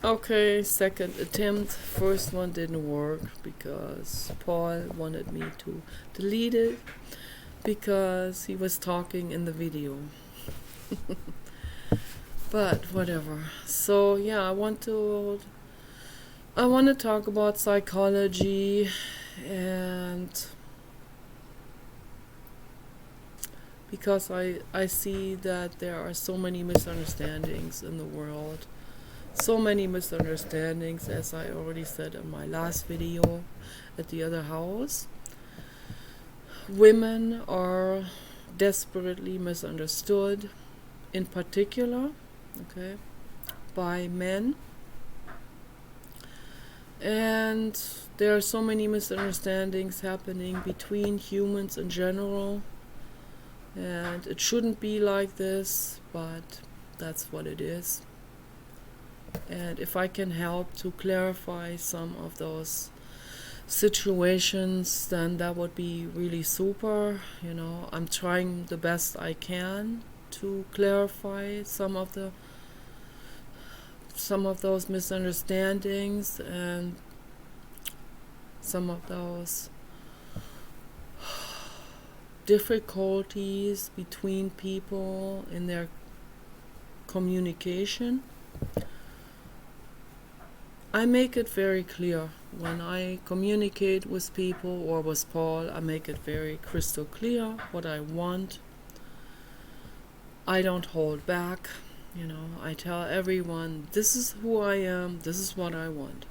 Okay, second attempt. First one didn't work because Paul wanted me to delete it because he was talking in the video. But whatever. So yeah, I want to talk about psychology, and because I see that there are so many misunderstandings in the world. So many misunderstandings, as I already said in my last video at the other house. Women are desperately misunderstood, in particular, okay, by men. And there are so many misunderstandings happening between humans in general. And it shouldn't be like this, but that's what it is. And if I can help to clarify some of those situations, then that would be really super. I'm trying the best I can to clarify some of those misunderstandings and some of those difficulties between people in their communication. I make it very clear when I communicate with people or with Paul. I make it very crystal clear what I want. I don't hold back. I tell everyone, this is who I am, this is what I want.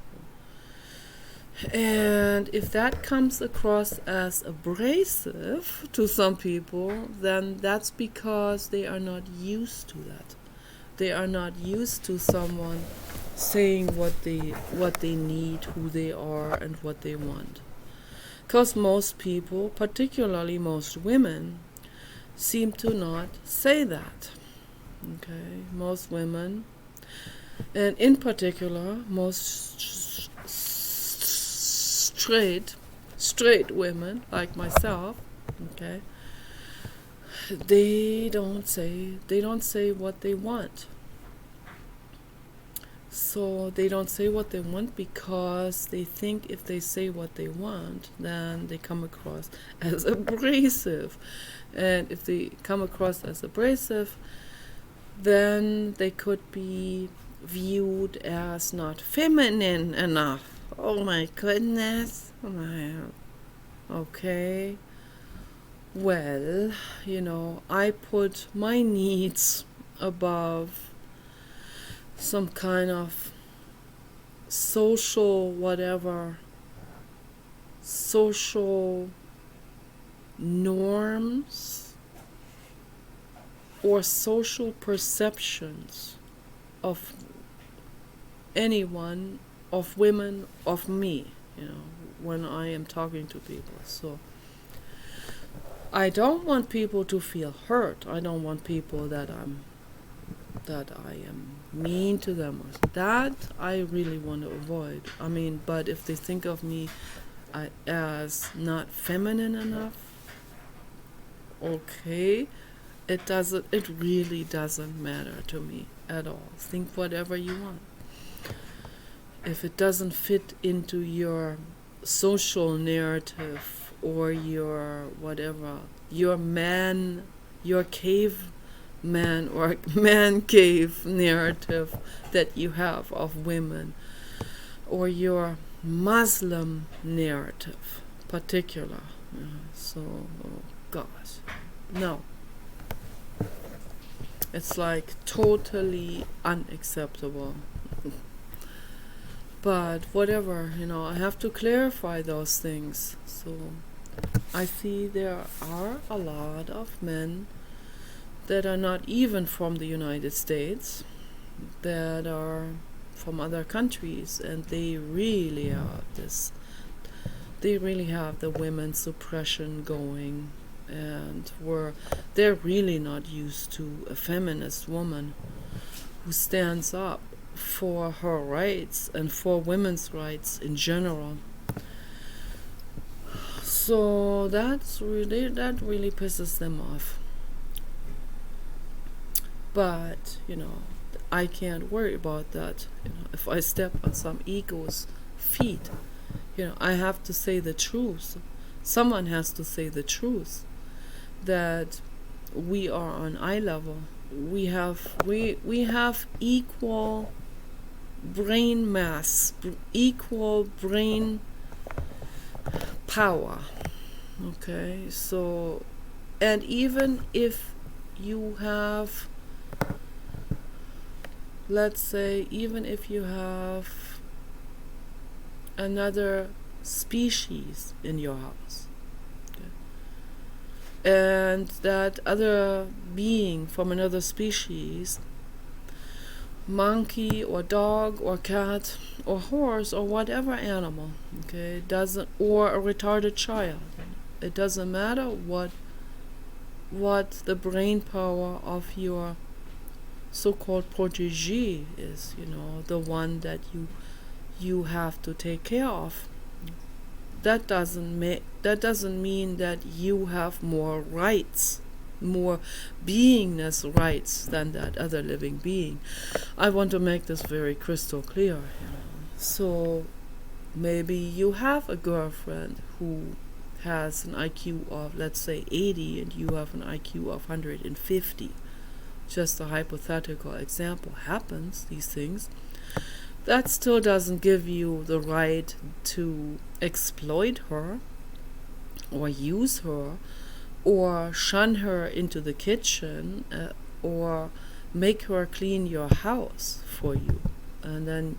And if that comes across as abrasive to some people, then that's because they are not used to that. They are not used to someone saying what they need, who they are, and what they want. Because most people, particularly most women, seem to not say that. Okay, most women, and in particular, most straight women like myself, okay, they don't say what they want. So they don't say what they want because they think if they say what they want, then they come across as abrasive. And if they come across as abrasive, then they could be viewed as not feminine enough. Oh my goodness. Okay. Well, I put my needs above some kind of social norms or social perceptions of anyone, of women, of me, when I am talking to people. So I don't want people to feel hurt. I don't want people that I am mean to them. That I really want to avoid. But if they think of me as not feminine enough, okay, it really doesn't matter to me at all. Think whatever you want. If it doesn't fit into your social narrative or your whatever, your cave man or man cave narrative that you have of women, or your Muslim narrative particular. So, oh gosh, no. It's like totally unacceptable. But whatever, I have to clarify those things. So I see there are a lot of men that are not even from the United States, that are from other countries, and they really have the women's suppression going, and they're really not used to a feminist woman who stands up for her rights and for women's rights in general. So that really pisses them off. But I can't worry about that. If I step on some ego's feet, I have to say the truth. Someone has to say the truth that we are on eye level. We have equal brain mass, equal brain power. Okay, so, and even if you have, let's say, even if you have another species in your house, okay, and that other being from another species, monkey or dog or cat or horse or whatever animal, okay, doesn't, or a retarded child, it doesn't matter what the brain power of your so-called protege is, the one that you have to take care of. That doesn't mean that you have more rights, more beingness rights than that other living being. I want to make this very crystal clear. So maybe you have a girlfriend who has an IQ of, let's say, 80 and you have an IQ of 150. Just a hypothetical example. Happens, these things. That still doesn't give you the right to exploit her or use her or shun her into the kitchen or make her clean your house for you. And then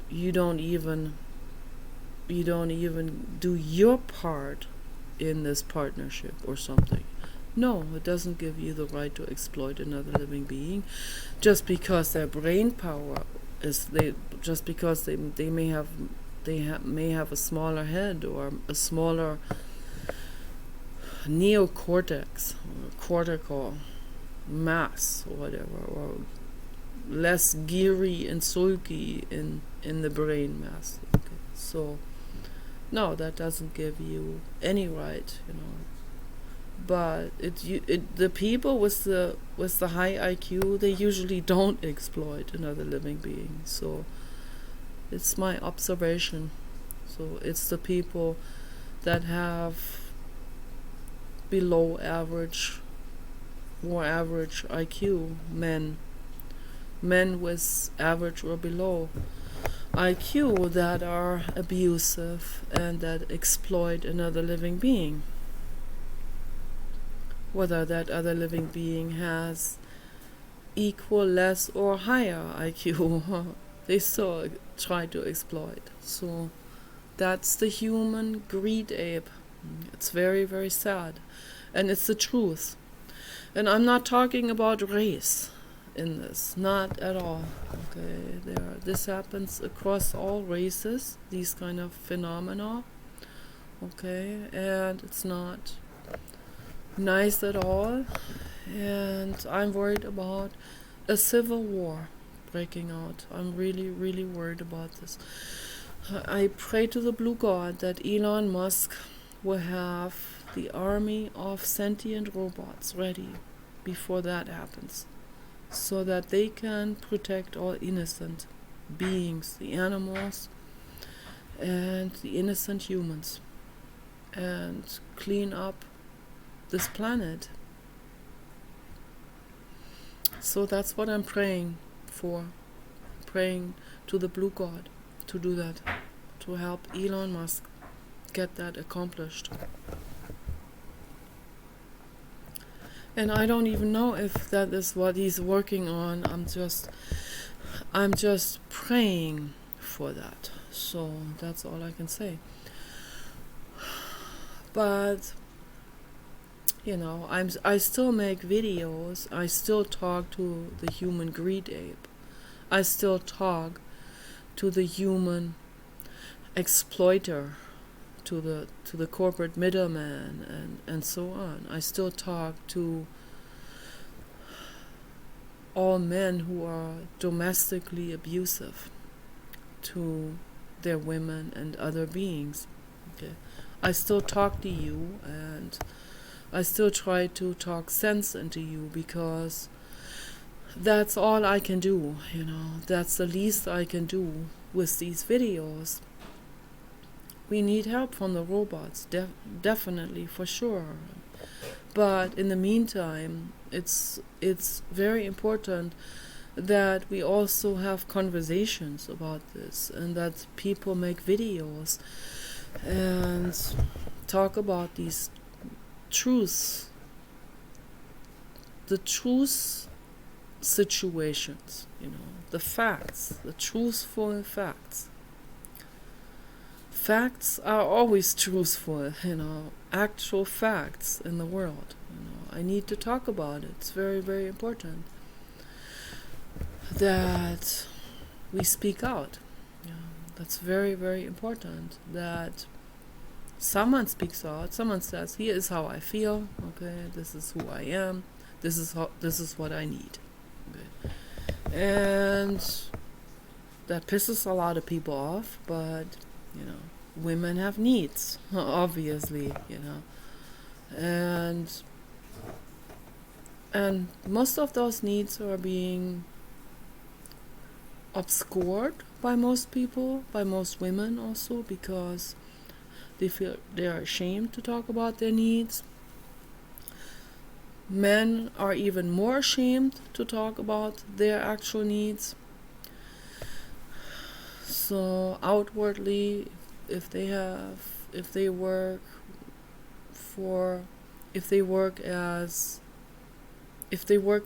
you don't even do your part in this partnership or something. No, it doesn't give you the right to exploit another living being just because their brain power is because they may have a smaller head or a smaller neocortex or cortical mass or whatever, or less geary and sulky in the brain mass. Okay. So no, that doesn't give you any right, But the people with the high IQ, they usually don't exploit another living being. So it's my observation. So it's the people that have below average, more average IQ, men with average or below IQ that are abusive and that exploit another living being. Whether that other living being has equal, less, or higher IQ, they still try to exploit. So that's the human greed ape. It's very, very sad. And it's the truth. And I'm not talking about race in this, not at all. Okay, this happens across all races, these kind of phenomena. Okay, and it's not nice at all, and I'm worried about a civil war breaking out. I'm really, really worried about this. I pray to the blue god that Elon Musk will have the army of sentient robots ready before that happens, so that they can protect all innocent beings, the animals and the innocent humans, and clean up this planet. So that's what I'm praying for. Praying to the blue god to do that, to help Elon Musk get that accomplished. And I don't even know if that is what he's working on. I'm just praying for that. So that's all I can say. But I still make videos. I still talk to the human greed ape. I still talk to the human exploiter, to the corporate middleman, and so on. I still talk to all men who are domestically abusive to their women and other beings. Okay, I still talk to you, and I still try to talk sense into you, because that's all I can do, you know. That's the least I can do with these videos. We need help from the robots, definitely, for sure. But in the meantime, it's very important that we also have conversations about this, and that people make videos and talk about these truths, the truth situations, you know, the facts, the truthful facts. Facts are always truthful, you know, actual facts in the world. You know, I need to talk about it. It's very, very important that we speak out. Yeah, that's very, very important that someone speaks out. Someone says, "Here is how I feel. Okay, this is who I am. This is what I need." Okay. And that pisses a lot of people off, but you know, women have needs, obviously, you know, and most of those needs are being obscured by most people, by most women also, because they feel they are ashamed to talk about their needs. Men are even more ashamed to talk about their actual needs. So outwardly, if they work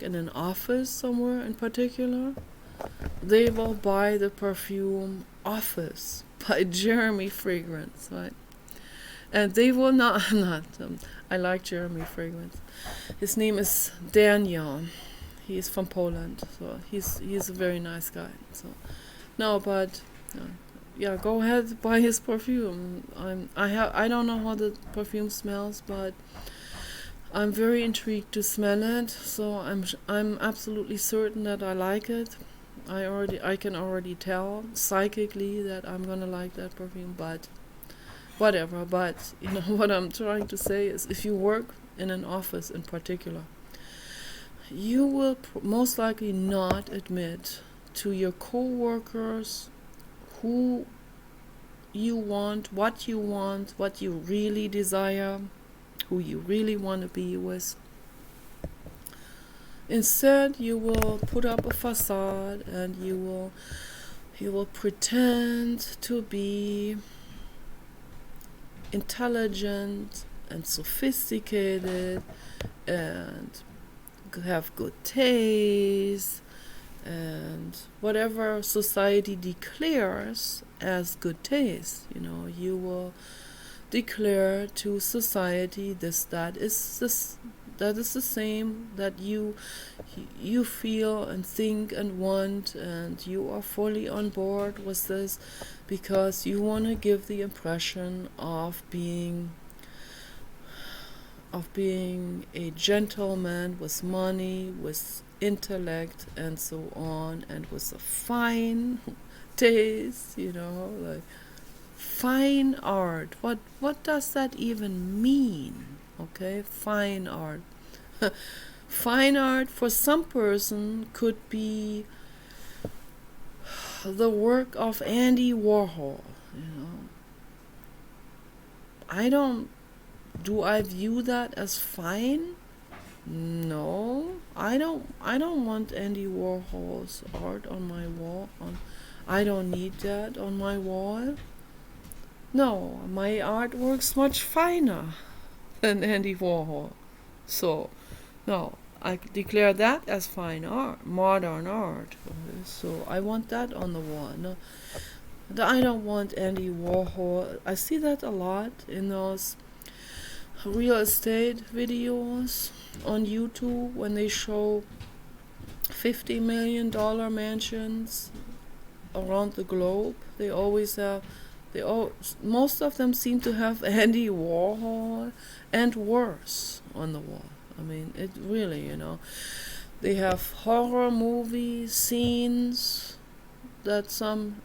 in an office somewhere in particular, they will buy the perfume Office by Jeremy Fragrance, right? And they will not I like Jeremy Fragrance. His name is Daniel. He's from Poland, so he's a very nice guy. So no, but yeah, go ahead, buy his perfume. I don't know how the perfume smells, but I'm very intrigued to smell it. So I'm absolutely certain that I like it. I can already tell psychically that I'm gonna like that perfume, but whatever. But you know what I'm trying to say is, if you work in an office in particular, you will most likely not admit to your co-workers who you want, what you really desire, who you really want to be with. Instead, you will put up a facade and you will pretend to be intelligent and sophisticated and have good taste and whatever society declares as good taste. You know, you will declare to society that is the same that you feel and think and want, and you are fully on board with this because you want to give the impression of being a gentleman with money, with intellect and so on, and with a fine taste, you know, like fine art. What does that even mean? Okay, fine art. Fine art for some person could be the work of Andy Warhol, you know. Do I view that as fine? No, I don't want Andy Warhol's art on my wall. I don't need that on my wall. No, my artwork's much finer than Andy Warhol. So, no, I declare that as fine art, modern art. So I want that on the wall. No, I don't want Andy Warhol. I see that a lot in those real estate videos on YouTube when they show $50 million mansions around the globe. Most of them seem to have Andy Warhol and worse on the wall. I mean, it really, you know. They have horror movie scenes that some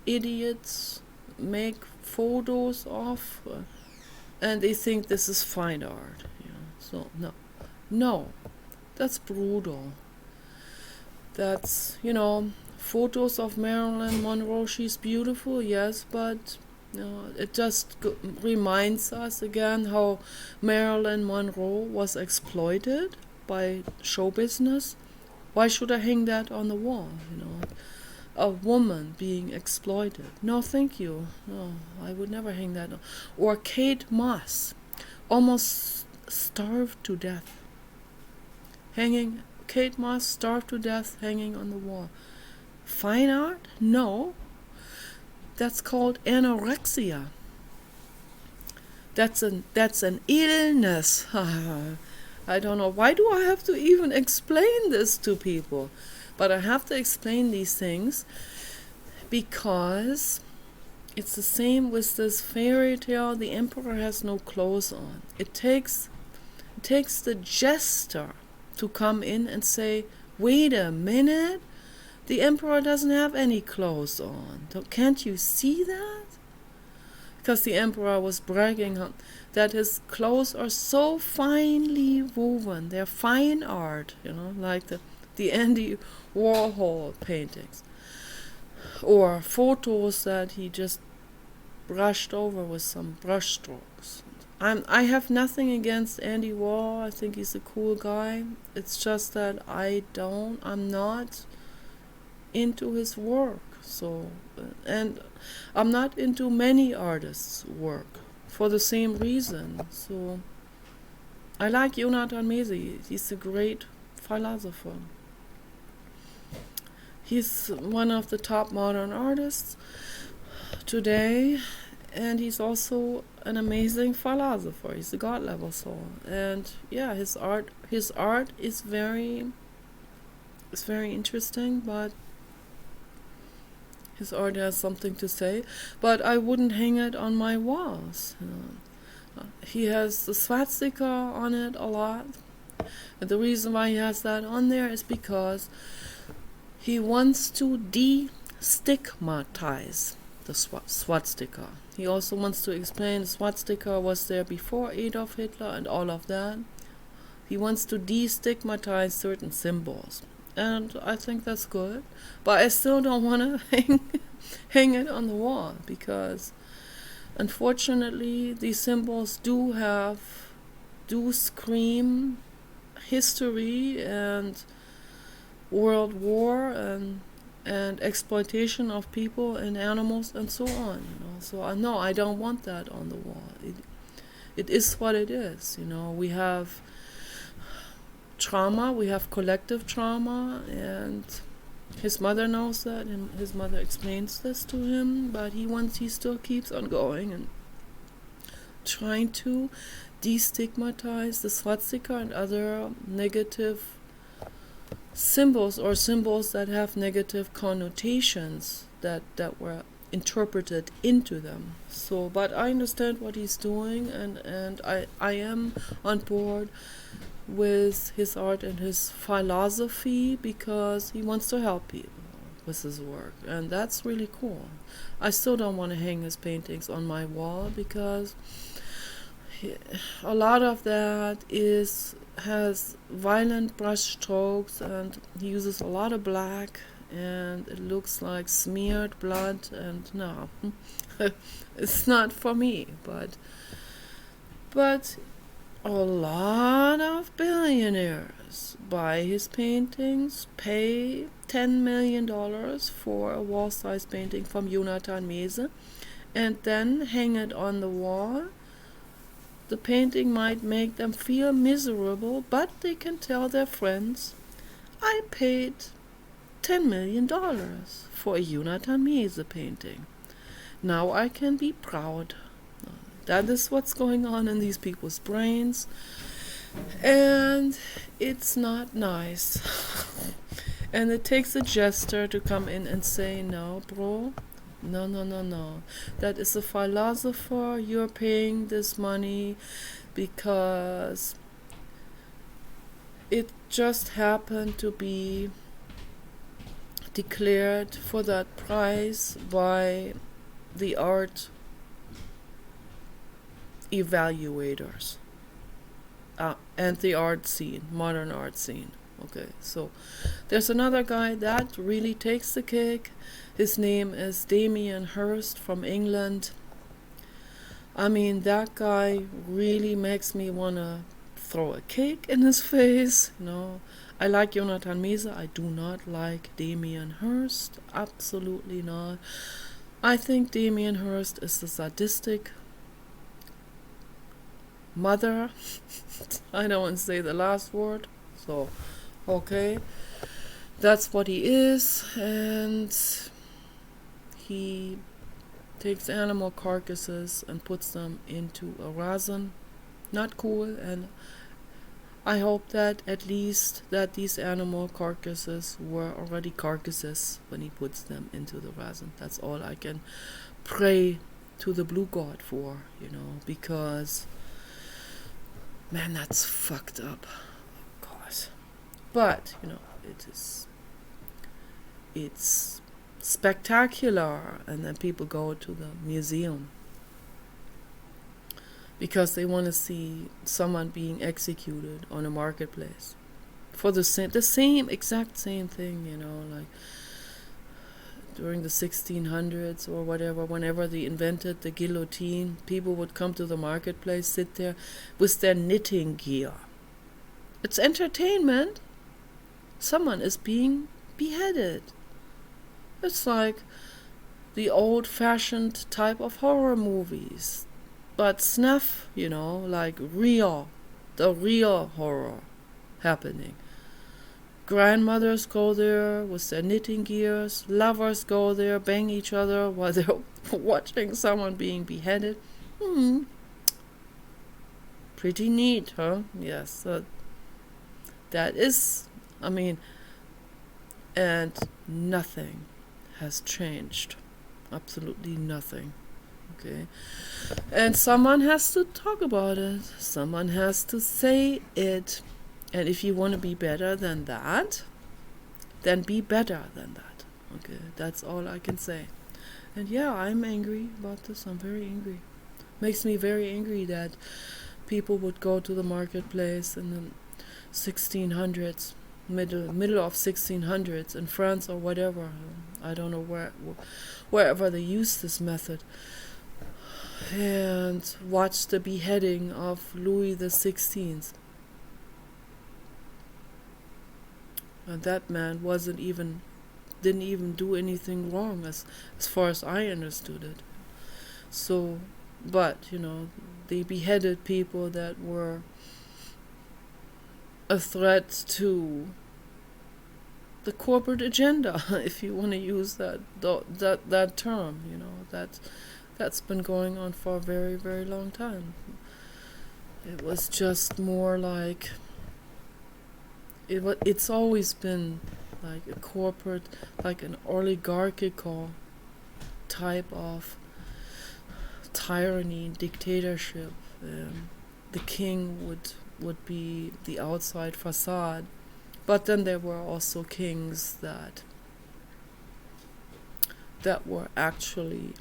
idiots make photos of, and they think this is fine art. You know. So, no, that's brutal. That's, photos of Marilyn Monroe. She's beautiful, yes, but it just reminds us again how Marilyn Monroe was exploited by show business. Why should I hang that on the wall? A woman being exploited. No, thank you. No, I would never hang that on. Or Kate Moss, almost starved to death. Kate Moss starved to death hanging on the wall. Fine art? No. That's called anorexia. That's an illness. I don't know. Why do I have to even explain this to people? But I have to explain these things because it's the same with this fairy tale. The emperor has no clothes on. It takes the jester to come in and say, wait a minute, the emperor doesn't have any clothes on. Can't you see that? Because the emperor was bragging that his clothes are so finely woven. They're fine art, like the Andy Warhol paintings. Or photos that he just brushed over with some brush strokes. I have nothing against Andy Warhol. I think he's a cool guy. It's just that I'm not into his work. So, and I'm not into many artists' work for the same reason. So, I like Jonathan Mese. He's a great philosopher. He's one of the top modern artists today, and he's also an amazing philosopher. He's a god level soul, and yeah, his art is very interesting, but his art has something to say. But I wouldn't hang it on my walls. He has the swastika on it a lot, and the reason why he has that on there is because he wants to destigmatize the swastika. He also wants to explain the swastika was there before Adolf Hitler and all of that. He wants to destigmatize certain symbols. And I think that's good. But I still don't want to hang it on the wall, because unfortunately these symbols do scream history and world war and exploitation of people and animals and so on. So no, I don't want that on the wall. It is what it is. We have trauma, we have collective trauma, and his mother knows that, and his mother explains this to him, but he still keeps on going and trying to destigmatize the swastika and other negative symbols, or symbols that have negative connotations that were interpreted into them. So, but I understand what he's doing, and I am on board with his art and his philosophy, because he wants to help people with his work, and that's really cool. I still don't want to hang his paintings on my wall, because a lot of that has violent brush strokes, and he uses a lot of black, and it looks like smeared blood, and no, it's not for me. But a lot of billionaires buy his paintings, pay $10 million for a wall-size painting from Jonathan Mese, and then hang it on the wall. The painting might make them feel miserable, but they can tell their friends, I paid $10 million for a Jonathan Mese painting. Now I can be proud. That is what's going on in these people's brains, and it's not nice. And it takes a jester to come in and say, no, bro, no. That is a philosopher. You're paying this money because it just happened to be declared for that price by the art evaluators and the art scene, modern art scene. Okay, so there's another guy that really takes the cake. His name is Damien Hirst from England. I mean, that guy really makes me want to throw a cake in his face. I like Jonathan Mese. I do not like Damien Hirst. Absolutely not. I think Damien Hirst is a sadistic mother. I don't want to say the last word. So, okay. That's what he is. And he takes animal carcasses and puts them into a resin. Not cool. And I hope that at least that these animal carcasses were already carcasses when he puts them into the resin. That's all I can pray to the blue god for, because man, that's fucked up. Of course. But, it's spectacular, and then people go to the museum because they want to see someone being executed on a marketplace for the exact same thing, like during the 1600s or whatever, whenever they invented the guillotine, people would come to the marketplace, sit there with their knitting gear. It's entertainment. Someone is being beheaded. It's like the old-fashioned type of horror movies, but snuff, like the real horror happening. Grandmothers go there with their knitting gears. Lovers go there, bang each other while they're watching someone being beheaded. Pretty neat, huh? Yes. That is, and nothing has changed. Absolutely nothing. Okay. And someone has to talk about it. Someone has to say it. And if you want to be better than that, then be better than that. Okay, that's all I can say. And yeah, I'm angry about this. I'm very angry. Makes me very angry that people would go to the marketplace in the 1600s, middle of 1600s in France or whatever. I don't know wherever they use this method. And watch the beheading of Louis XVI. And that man didn't even do anything wrong as far as I understood it. So, but, they beheaded people that were a threat to the corporate agenda, if you want to use that term, that's been going on for a very, very long time. It was just more like it's always been like a corporate, like an oligarchical type of tyranny, dictatorship. The king would be the outside facade, but then there were also kings that were actually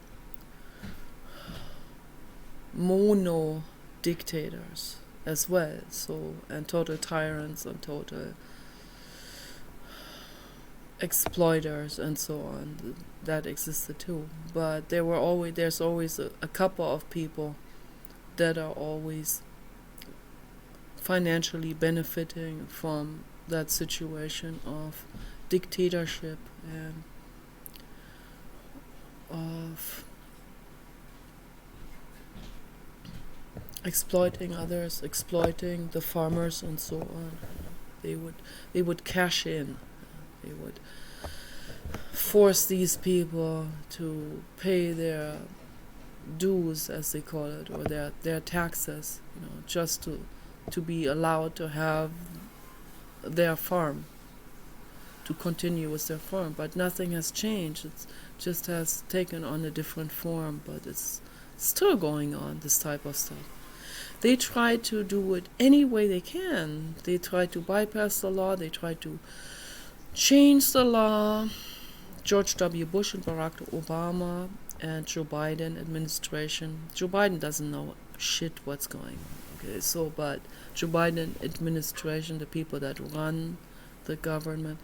mono dictators as well, and total tyrants and total exploiters and so on. That existed too, but there's always a couple of people that are always financially benefiting from that situation of dictatorship and of exploiting others, exploiting the farmers and so on. They would cash in. They would force these people to pay their dues, as they call it, or their taxes, just to be allowed to have their farm, to continue with their farm. But nothing has changed. It just has taken on a different form, but it's still going on, this type of stuff. They try to do it any way they can. They try to bypass the law. They try to change the law. George W. Bush and Barack Obama and Joe Biden administration. Joe Biden doesn't know shit what's going on. Okay, but Joe Biden administration, the people that run the government.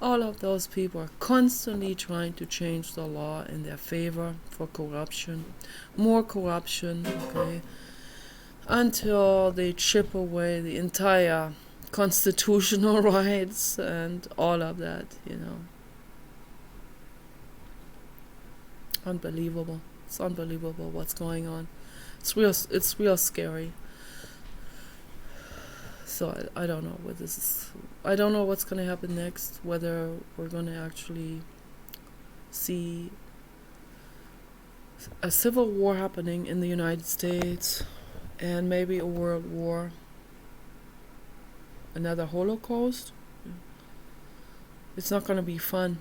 All of those people are constantly trying to change the law in their favor for corruption, more corruption, okay, until they chip away the entire constitutional rights and all of that, Unbelievable. It's unbelievable what's going on. It's real scary. So I don't know what this is. I don't know what's going to happen next, whether we're going to actually see a civil war happening in the United States and maybe a world war, another Holocaust. It's not going to be fun,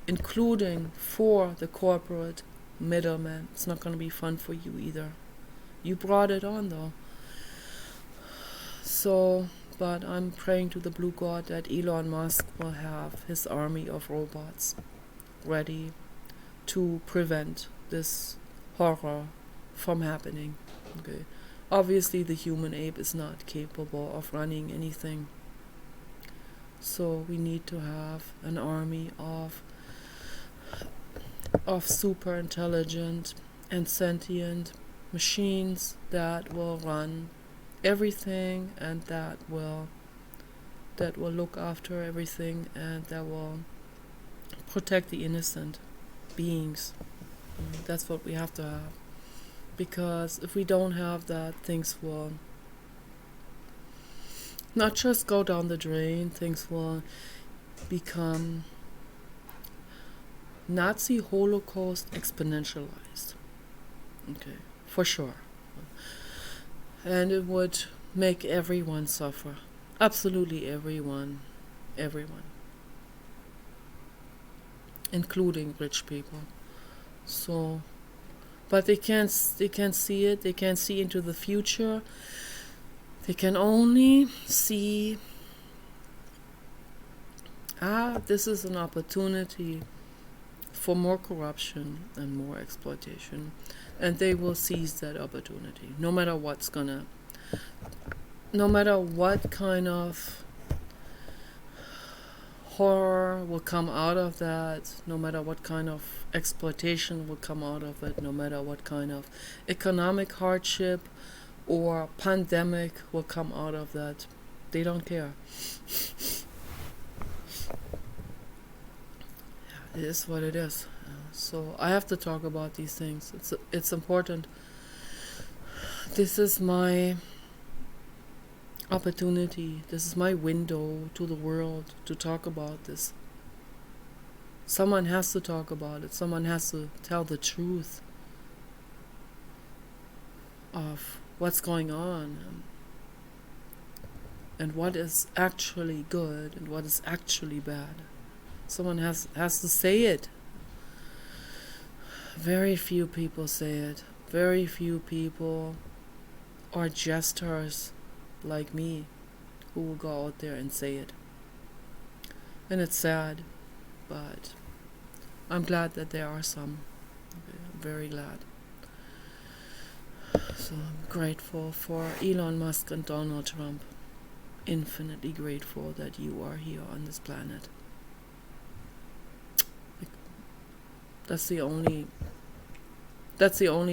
including for the corporate middleman. It's not going to be fun for you either. You brought it on though. So, but I'm praying to the blue God that Elon Musk will have his army of robots ready to prevent this horror from happening. Okay. Obviously the human ape is not capable of running anything. So we need to have an army of super intelligent and sentient machines that will run everything and that will look after everything and that will protect the innocent beings. That's what we have to have. Because if we don't have that, things will not just go down the drain, things will become Nazi Holocaust exponentialized. Okay, for sure. And it would make everyone suffer. Absolutely everyone. Everyone. Including rich people. So, but they can't see it. They can't see into the future. They can only see, this is an opportunity for more corruption and more exploitation. And they will seize that opportunity, no matter what kind of horror will come out of that, no matter what kind of exploitation will come out of it, no matter what kind of economic hardship or pandemic will come out of that. They don't care. It is what it is. So I have to talk about these things. It's important. This is my opportunity. This is my window to the world to talk about this. Someone has to talk about it. Someone has to tell the truth of what's going on and what is actually good and what is actually bad. Someone has to say it. Very few people say it. Very few people are jesters like me who will go out there and say it. And it's sad, but I'm glad that there are some. Okay, I'm very glad. So I'm grateful for Elon Musk and Donald Trump. Infinitely grateful that you are here on this planet. That's the only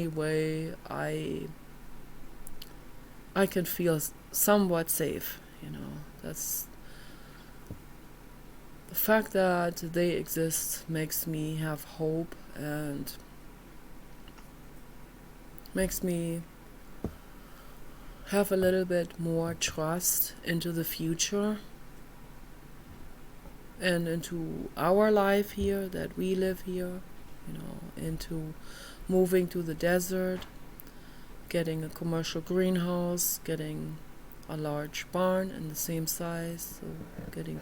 way I can feel somewhat safe, That's the fact that they exist makes me have hope and makes me have a little bit more trust into the future and into our life here, that we live here, into moving to the desert, getting a commercial greenhouse, getting a large barn in the same size, so getting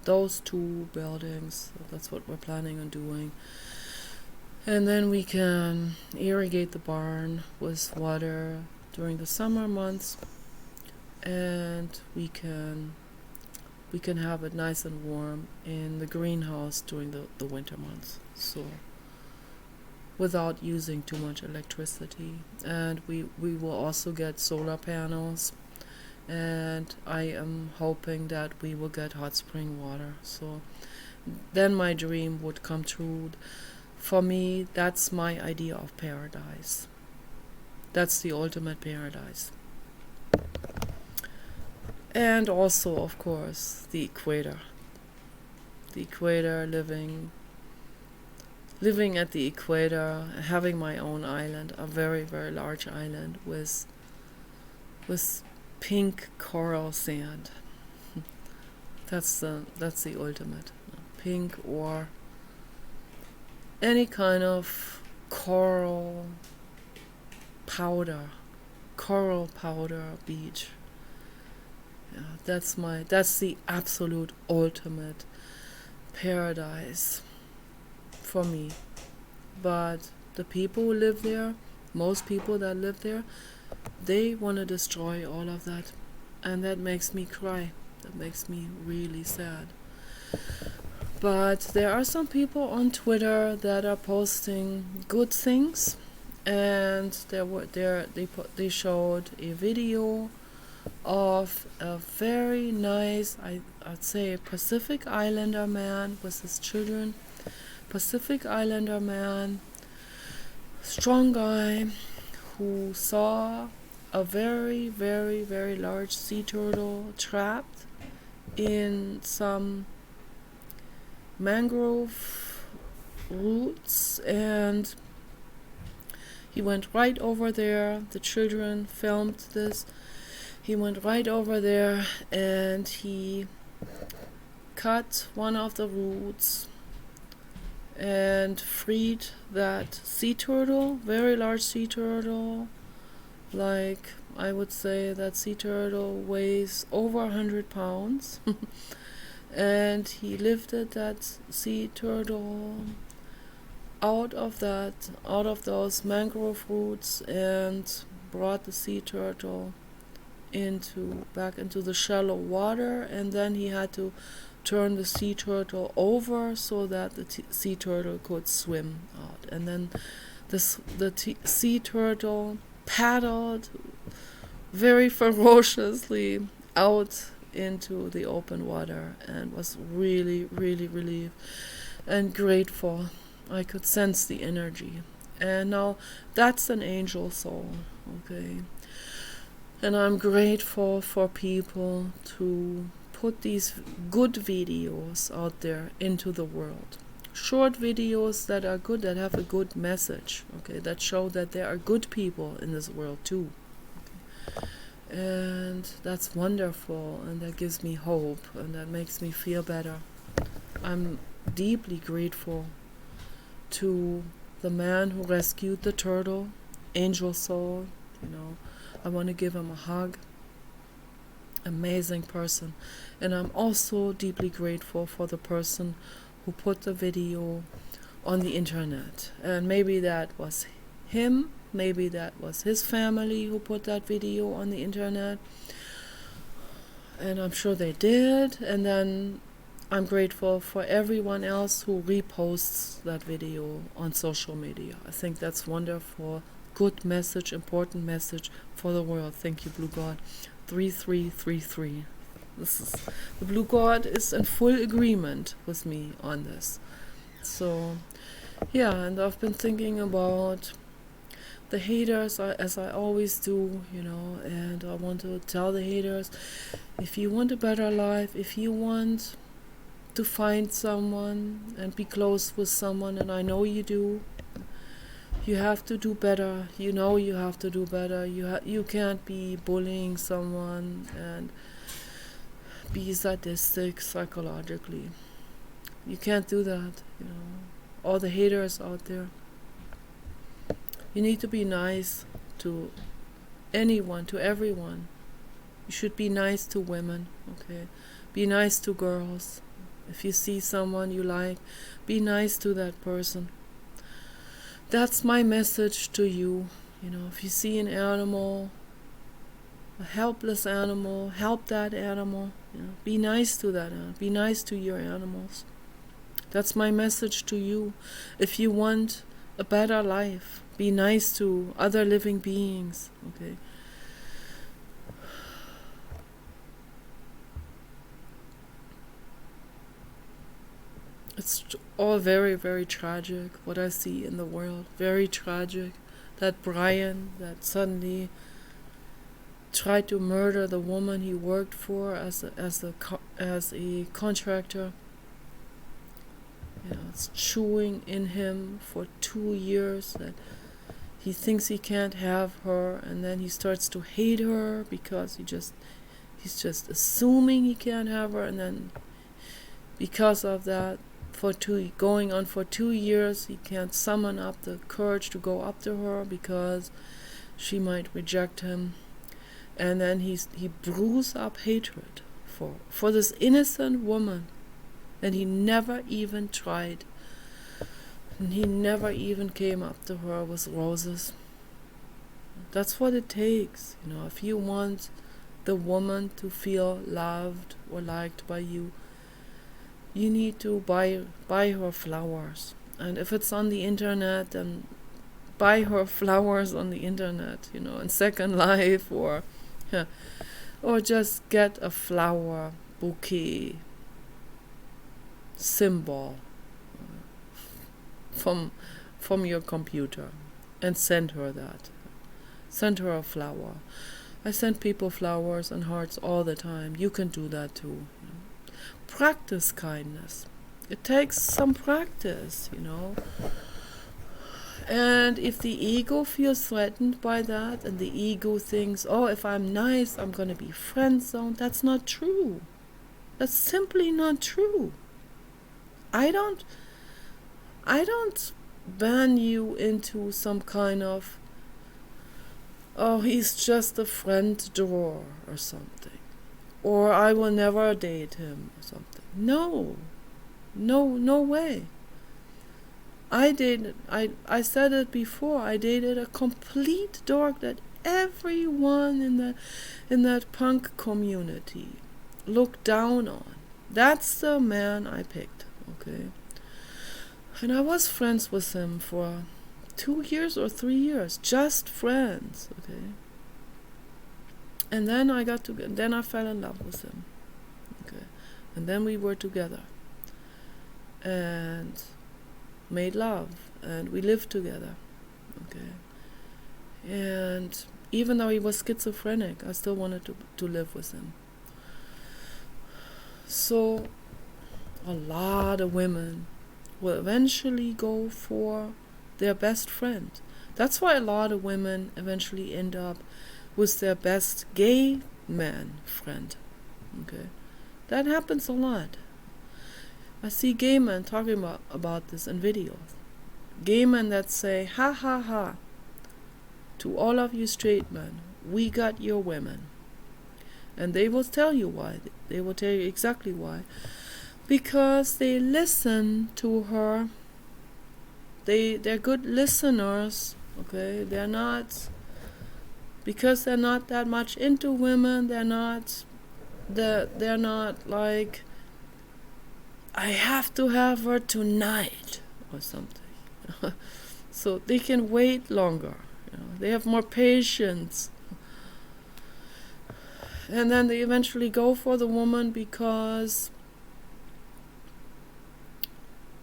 those 2 buildings. So that's what we're planning on doing. And then we can irrigate the barn with water during the summer months, and we can have it nice and warm in the greenhouse during the winter months. So without using too much electricity. And we will also get solar panels and I am hoping that we will get hot spring water. So then my dream would come true. For me, that's my idea of paradise. That's the ultimate paradise. And also, of course, the equator. The equator, living at the equator, having my own island, a very, very large island with pink coral sand. That's the ultimate. Pink or any kind of coral powder beach. Yeah, that's the absolute ultimate paradise for me. But the people who live there, most people that live there, they want to destroy all of that, and that makes me cry. That makes me really sad. But there are some people on Twitter that are posting good things, and they showed a video of a very nice, I'd say, Pacific Islander man with his children. Pacific Islander man, strong guy, who saw a very, very, very large sea turtle trapped in some mangrove roots, and he went right over there. The children filmed this. He went right over there and he cut one of the roots and freed that sea turtle, very large sea turtle. Like, I would say that sea turtle weighs over 100 pounds. And he lifted that sea turtle out of those mangrove roots and brought the sea turtle back into the shallow water, and then he had to turn the sea turtle over so that the sea turtle could swim out. And then the sea turtle paddled very ferociously out into the open water and was really, really relieved and grateful. I could sense the energy. And now that's an angel soul, okay? And I'm grateful for people to put these good videos out there into the world. Short videos that are good, that have a good message, okay, that show that there are good people in this world too. Okay. And that's wonderful, and that gives me hope, and that makes me feel better. I'm deeply grateful to the man who rescued the turtle, Angel Soul, I want to give him a hug. Amazing person. And I'm also deeply grateful for the person who put the video on the internet. And maybe that was him, maybe that was his family who put that video on the internet. And I'm sure they did. And then I'm grateful for everyone else who reposts that video on social media. I think that's wonderful. Good message, important message for the world. Thank you, Blue God. 3333. The Blue God is in full agreement with me on this. So, yeah, and I've been thinking about the haters, as I always do, and I want to tell the haters, if you want a better life, if you want to find someone and be close with someone, and I know you do, you have to do better. You have to do better. You can't be bullying someone and be sadistic psychologically. You can't do that, All the haters out there. You need to be nice to anyone, to everyone. You should be nice to women, okay? Be nice to girls. If you see someone you like, be nice to that person. That's my message to you. If you see an animal, a helpless animal, help that animal. Be nice to that animal. Be nice to your animals. That's my message to you. If you want a better life, be nice to other living beings. Okay. It's all very, very tragic, what I see in the world. Very tragic. That Brian, that suddenly tried to murder the woman he worked for as a contractor. It's chewing in him for 2 years that he thinks he can't have her, and then he starts to hate her because he's just assuming he can't have her, and then because of that, going on for 2 years, he can't summon up the courage to go up to her because she might reject him. And then he brews up hatred for this innocent woman, and he never even tried. And he never even came up to her with roses. That's what it takes, if you want the woman to feel loved or liked by you, you need to buy her flowers. And if it's on the internet, then buy her flowers on the internet, in Second Life, or just get a flower bouquet symbol from your computer and send her that. Send her a flower. I send people flowers and hearts all the time. You can do that too. Practice kindness. It takes some practice, And if the ego feels threatened by that, and the ego thinks, oh, if I'm nice, I'm going to be friend-zoned, that's not true. That's simply not true. I don't ban you into some kind of, oh, he's just a friend drawer or something. Or I will never date him or something. No way. I said it before, I dated a complete dork that everyone in that punk community looked down on. That's the man I picked, okay? And I was friends with him for 2 years or 3 years, just friends, okay? And then then I fell in love with him, okay? And then we were together and made love, and we lived together, okay? And even though he was schizophrenic, I still wanted to live with him. So a lot of women will eventually go for their best friend. That's why a lot of women eventually end up with their best gay man friend, okay? That happens a lot. I see gay men talking about this in videos. Gay men that say, ha ha ha, to all of you straight men, we got your women. And they will tell you why. They will tell you exactly why. Because they listen to her. They're good listeners, okay? Because they're not that much into women, they're not like, I have to have her tonight or something. So they can wait longer. They have more patience. And then they eventually go for the woman because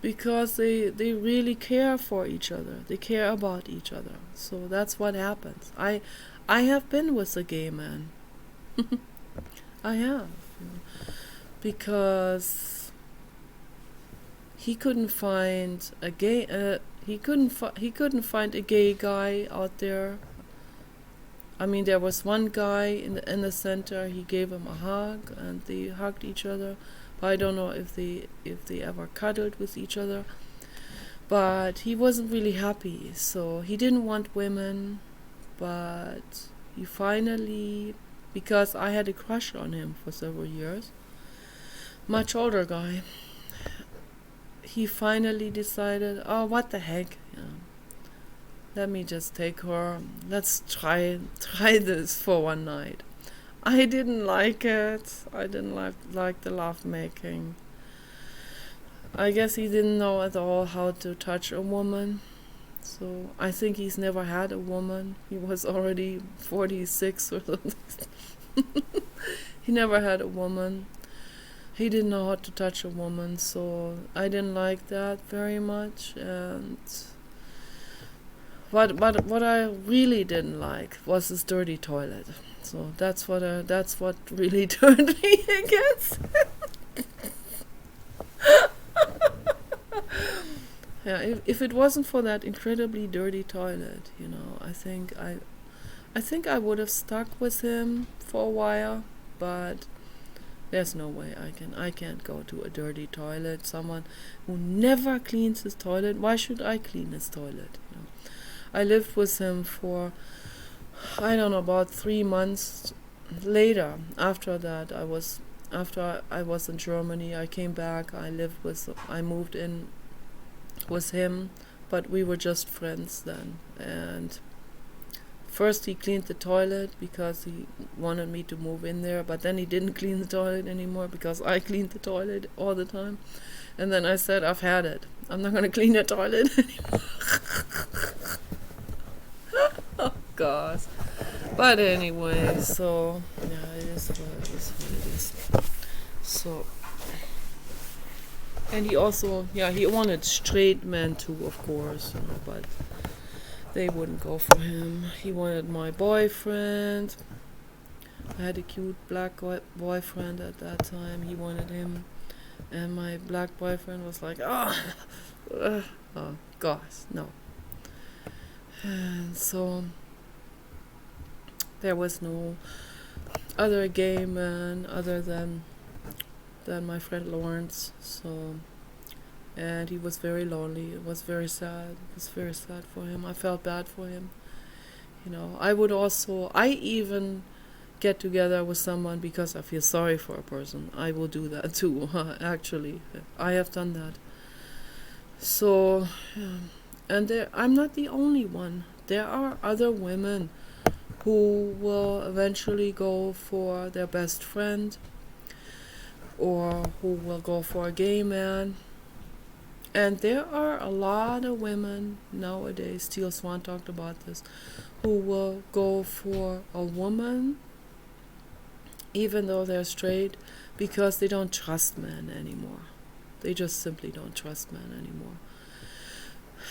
they really care for each other. They care about each other. So that's what happens. I have been with a gay man. I have. Because he couldn't find a gay he couldn't find a gay guy out there. I mean, there was one guy in the center. He gave him a hug, and they hugged each other. But I don't know if they ever cuddled with each other. But he wasn't really happy, so he didn't want women. But he finally, because I had a crush on him for several years, much older guy, he finally decided, oh, what the heck, let me just take her. Let's try this for one night. I didn't like it. I didn't like the love making. I guess he didn't know at all how to touch a woman. So I think he's never had a woman. He was already 46 or something. He never had a woman. He didn't know how to touch a woman, so I didn't like that very much. And what I really didn't like was his dirty toilet. So that's what really turned me against. Yeah, if it wasn't for that incredibly dirty toilet, I think I would have stuck with him for a while, but there's no way I can't go to a dirty toilet. Someone who never cleans his toilet. Why should I clean his toilet? I lived with him for, I don't know, about 3 months later. After I was in Germany, I came back. I moved in with him, but we were just friends then. And first he cleaned the toilet because he wanted me to move in there, but then he didn't clean the toilet anymore because I cleaned the toilet all the time. And then I said, I've had it. I'm not going to clean your toilet anymore. Oh, God. But anyway, so, yeah, it is what it is. So, and he also, he wanted straight men too, of course, but they wouldn't go for him. He wanted my boyfriend. I had a cute black boyfriend at that time. He wanted him. And my black boyfriend was like, oh gosh, no. And so there was no other gay man other than my friend Lawrence. So, and he was very lonely. It was very sad. It was very sad for him. I felt bad for him. I even get together with someone because I feel sorry for a person. I will do that too, actually. I have done that. So, and I'm not the only one. There are other women who will eventually go for their best friend, or who will go for a gay man. And there are a lot of women nowadays, Teal Swan talked about this, who will go for a woman even though they're straight, because they don't trust men anymore. They just simply don't trust men anymore.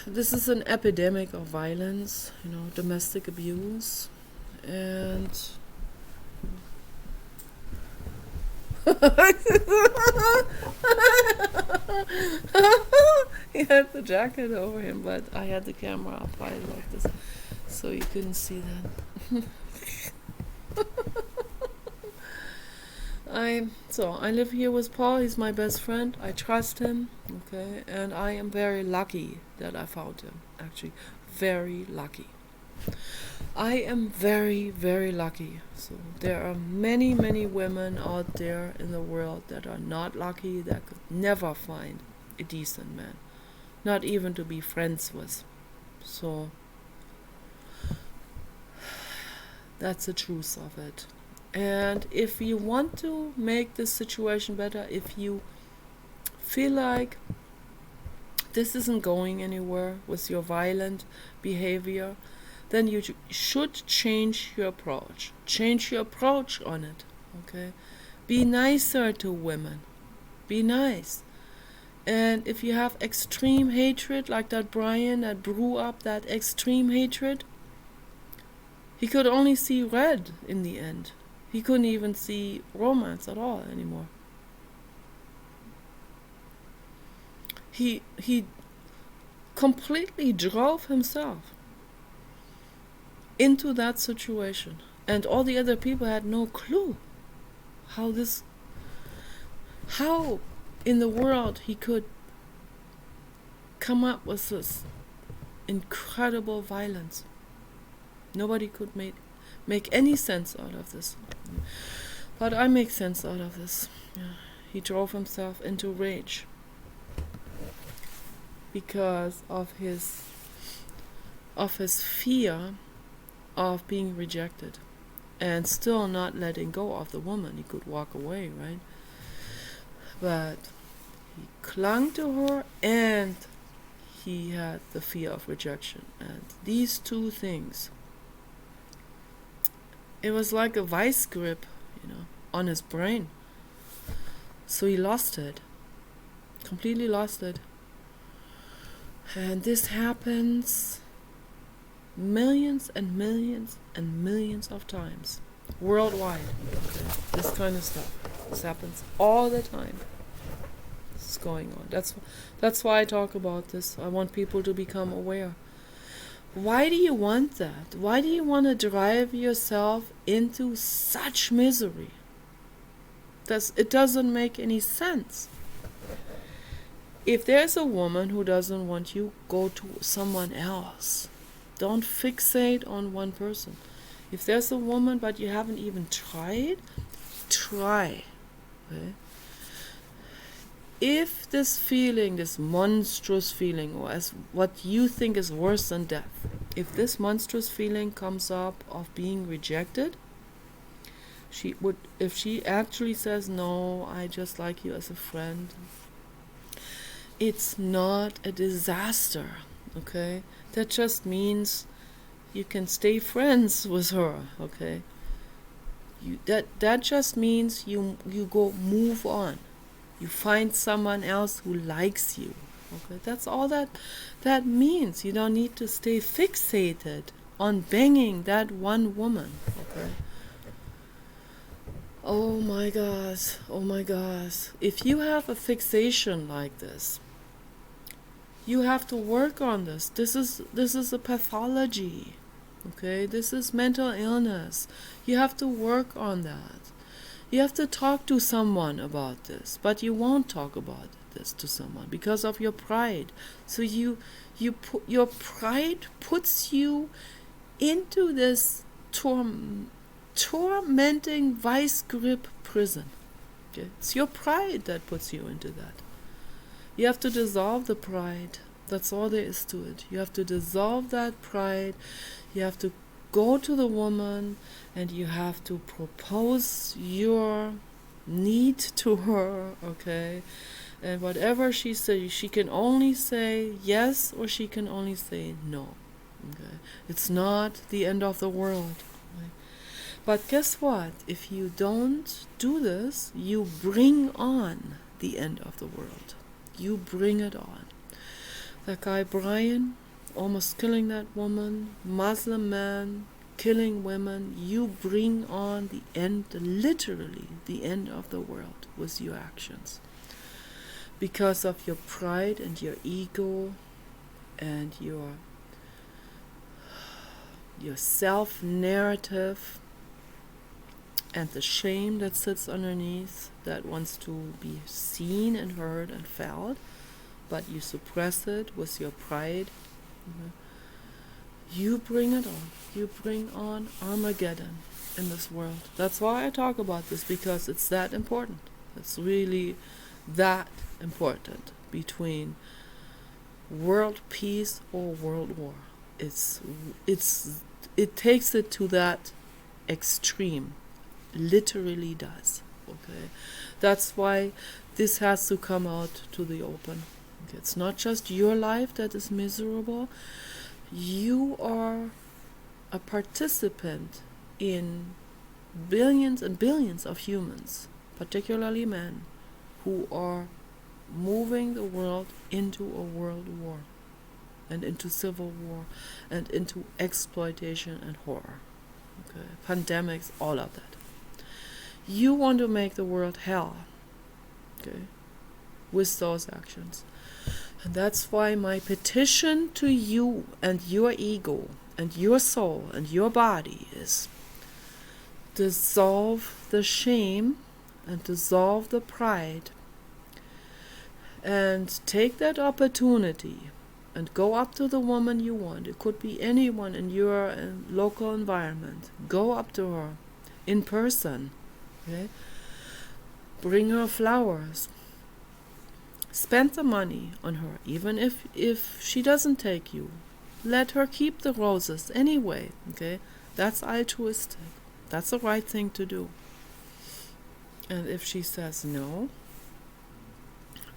This is an epidemic of violence, domestic abuse, and he had the jacket over him, but I had the camera up high like this, so you couldn't see that. I live here with Paul. He's my best friend. I trust him, okay, and I am very lucky that I found him. Actually, very lucky. I am very, very lucky. So there are many, many women out there in the world that are not lucky, that could never find a decent man, not even to be friends with. So that's the truth of it. And if you want to make this situation better, if you feel like this isn't going anywhere with your violent behavior, then you should change your approach. Change your approach on it, okay? Be nicer to women. Be nice. And if you have extreme hatred, like that Brian that blew up that extreme hatred, he could only see red in the end. He couldn't even see romance at all anymore. He completely drove himself into that situation, and all the other people had no clue how in the world he could come up with this incredible violence. Nobody could make any sense out of this. But I make sense out of this. Yeah. He drove himself into rage because of his fear of being rejected and still not letting go of the woman. He could walk away, right? But he clung to her, and he had the fear of rejection. And these two things, it was like a vice grip, on his brain. So he lost it. Completely lost it. And this happens millions and millions and millions of times. Worldwide. Okay. This kind of stuff. This happens all the time. This is going on. That's why I talk about this. I want people to become aware. Why do you want that? Why do you want to drive yourself into such misery? It doesn't make any sense. If there's a woman who doesn't want you, go to someone else. Don't fixate on one person. If there's a woman but you haven't even tried, try. Okay? If this feeling, this monstrous feeling, or as what you think is worse than death, if this monstrous feeling comes up of being rejected, if she actually says, no, I just like you as a friend, it's not a disaster, okay? That just means you can stay friends with her, okay? That just means you go move on. You find someone else who likes you. Okay, that's all that means. You don't need to stay fixated on banging that one woman. Okay. Oh my gosh. If you have a fixation like this, you have to work on this. This is a pathology. Okay, this is mental illness. You have to work on that. You have to talk to someone about this, but you won't talk about this to someone because of your pride. So your pride puts you into this tormenting vice grip prison. Okay? It's your pride that puts you into that. You have to dissolve the pride. That's all there is to it. You have to dissolve that pride. You have to go to the woman and you have to propose your need to her, okay? And whatever she says, she can only say yes or she can only say no. Okay? It's not the end of the world. Okay? But guess what? If you don't do this, you bring on the end of the world. You bring it on. That guy Brian, almost killing that woman, Muslim man, killing women, you bring on the end, literally the end of the world with your actions. Because of your pride and your ego and your self-narrative and the shame that sits underneath that wants to be seen and heard and felt, but you suppress it with your pride. You bring it on. You bring on Armageddon in this world. That's why I talk about this, because it's that important. It's really that important between world peace or world war. It takes it to that extreme. Literally does. Okay, that's why this has to come out to the open. Okay? It's not just your life that is miserable. You are a participant in billions and billions of humans, particularly men, who are moving the world into a world war and into civil war and into exploitation and horror. Okay? Pandemics, all of that. You want to make the world hell, okay, with those actions. And that's why my petition to you and your ego and your soul and your body is dissolve the shame and dissolve the pride and take that opportunity and go up to the woman you want. It could be anyone in your local environment. Go up to her in person. Okay? Bring her flowers. Spend the money on her, even if she doesn't take you. Let her keep the roses anyway. Okay? That's altruistic. That's the right thing to do. And if she says no,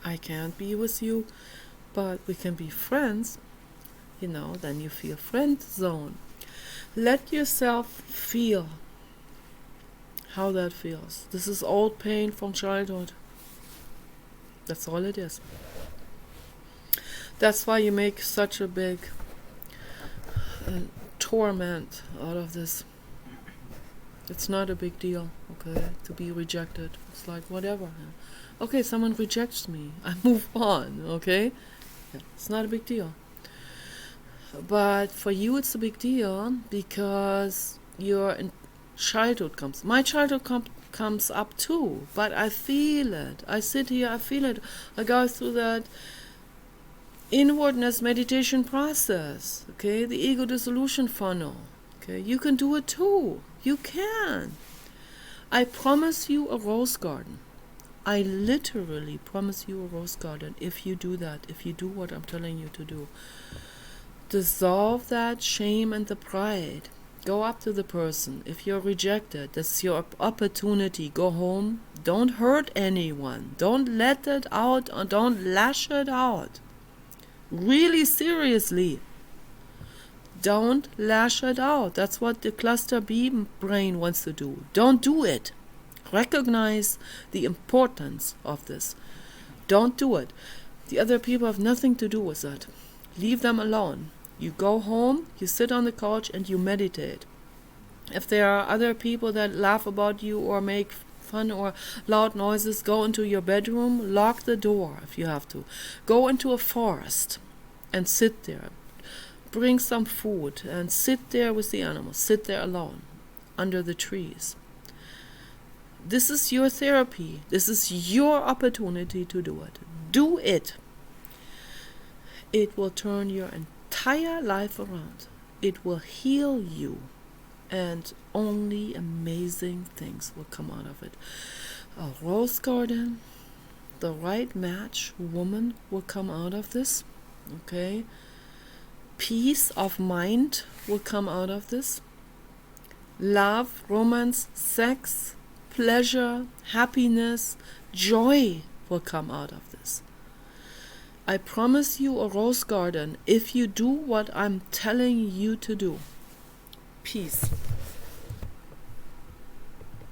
I can't be with you, but we can be friends, then you feel friend zone. Let yourself feel how that feels. This is old pain from childhood. That's all it is. That's why you make such a big torment out of this. It's not a big deal, okay, to be rejected. It's like, whatever. Okay, someone rejects me. I move on, okay? Yeah, it's not a big deal. But for you, it's a big deal because your childhood comes. My childhood comes up too, but I feel it. I sit here, I feel it. I go through that inwardness meditation process, okay? The ego dissolution funnel, okay? You can do it too. You can. I promise you a rose garden. I literally promise you a rose garden if you do that, if you do what I'm telling you to do. Dissolve that shame and the pride. Go up to the person. If you're rejected, that's your opportunity. Go home. Don't hurt anyone. Don't let it out or don't lash it out. Really seriously. Don't lash it out. That's what the cluster B brain wants to do. Don't do it. Recognize the importance of this. Don't do it. The other people have nothing to do with it. Leave them alone. You go home, you sit on the couch and you meditate. If there are other people that laugh about you or make fun or loud noises, go into your bedroom, lock the door if you have to. Go into a forest and sit there. Bring some food and sit there with the animals. Sit there alone under the trees. This is your therapy. This is your opportunity to do it. Do it. It will turn your entire life around. It will heal you. And only amazing things will come out of it. A rose garden, the right match woman will come out of this. Okay? Peace of mind will come out of this. Love, romance, sex, pleasure, happiness, joy will come out of this. I promise you a rose garden if you do what I'm telling you to do. Peace.